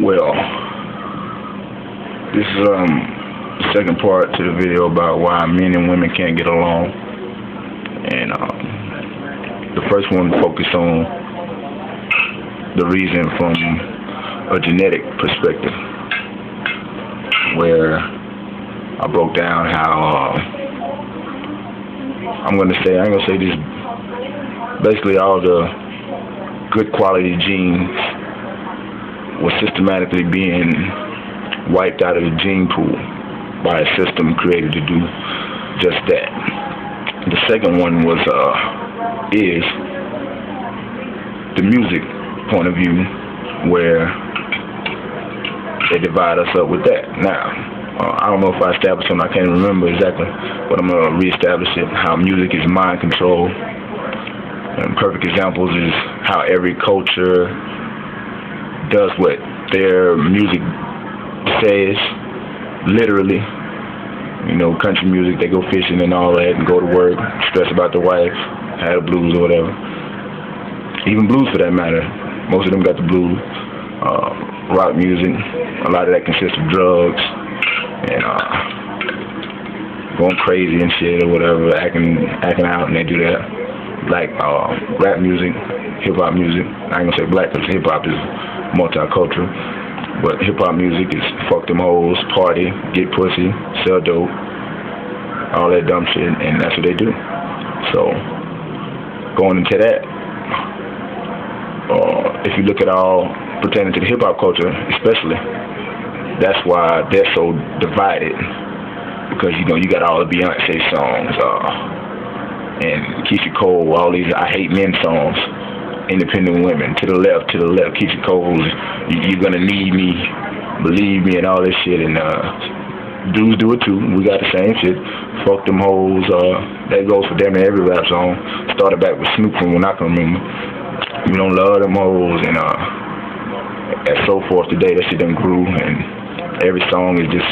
Well, this is the second part to the video about why men and women can't get along, and the first one focused on the reason from a genetic perspective, where I broke down how I ain't gonna say this. Basically, all the good quality genes were systematically being wiped out of the gene pool by a system created to do just that. The second one was is the music point of view, where they divide us up with that. Now, I don't know if I established it, I can't remember exactly, but I'm going to reestablish it, how music is mind control. And perfect examples is how every culture does what their music says, literally. You know, country music, they go fishing and all that, and go to work, stress about the wife, have the blues or whatever. Even blues for that matter. Most of them got the blues. Rock music, a lot of that consists of drugs and going crazy and shit or whatever, acting out, and they do that. Like rap music, hip hop music. I ain't gonna say black because hip hop is multicultural, but hip hop music is fuck them hoes, party, get pussy, sell dope, all that dumb shit, and that's what they do. So going into that, if you look at all pertaining to the hip hop culture, especially, that's why they're so divided, because you know you got all the Beyonce songs and Keisha Cole, all these I Hate Men songs, independent women, to the left, Keisha Cole's You're Gonna Need Me, Believe Me, and all this shit, and dudes do it too. We got the same shit. Fuck them hoes. That goes for damn near every rap song. Started back with Snoop from when I can remember. You don't love them hoes, and so forth today. That shit done grew, and every song is just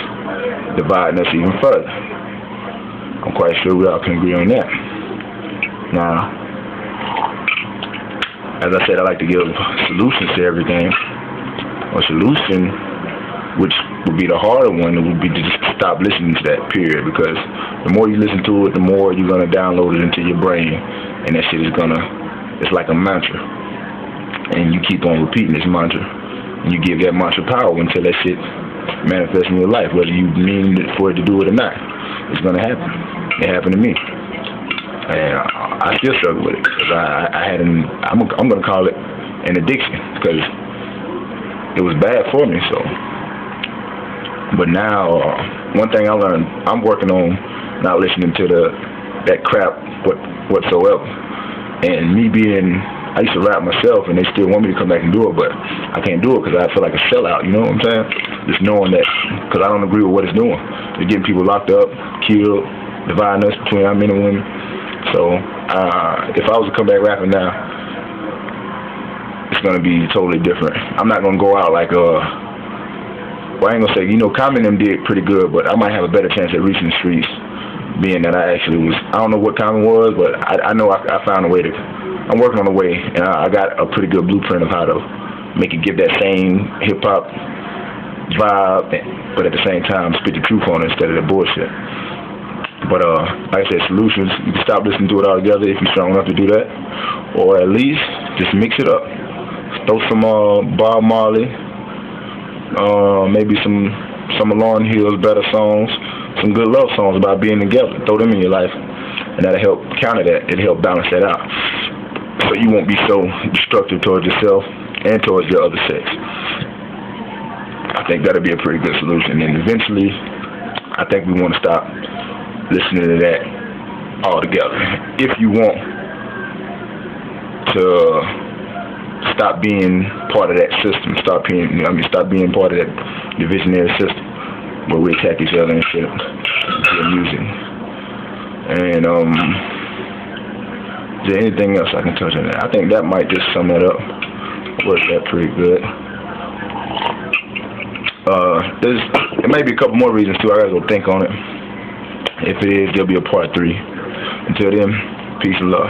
dividing us even further. I'm quite sure we all can agree on that. Now, as I said, I like to give solutions to everything. A solution, which would be the harder one, it would be to just stop listening to that, period. Because the more you listen to it, the more you're going to download it into your brain. And that shit is it's like a mantra. And you keep on repeating this mantra. And you give that mantra power until that shit manifests in your life. Whether you mean for it to do it or not, it's going to happen. It happened to me. And I still struggle with it, because I had I'm going to call it an addiction, because it was bad for me. So, but now, one thing I learned, I'm working on not listening to that crap whatsoever. And me I used to rap myself, and they still want me to come back and do it, but I can't do it because I feel like a sellout, you know what I'm saying? Just knowing that, because I don't agree with what it's doing. It's getting people locked up, killed, dividing us between our men and women. So, if I was to come back rapping now, it's going to be totally different. I'm not going to go out like, well, I ain't going to say, Common them did pretty good, but I might have a better chance at reaching the streets, being that I don't know what Common was, but I know I found a way I'm working on a way, and I got a pretty good blueprint of how to make it give that same hip-hop vibe, but at the same time, spit the truth on it instead of the bullshit. But like I said, solutions, you can stop listening to it all together if you're strong enough to do that, or at least just mix it up. Throw some Bob Marley, maybe some Lauryn Hill's better songs, some good love songs about being together. Throw them in your life, and that'll help counter that. It'll help balance that out, so you won't be so destructive towards yourself and towards your other sex. I think that'll be a pretty good solution, and eventually, I think we want to stop listening to that altogether. If you want to stop being part of that system, stop being part of that divisionary system where we attack each other and shit with music. And is there anything else I can touch on that? I think that might just sum that up. Worked that pretty good. There may be a couple more reasons too. I gotta go think on it. If it is, there'll be a part 3. Until then, peace and love.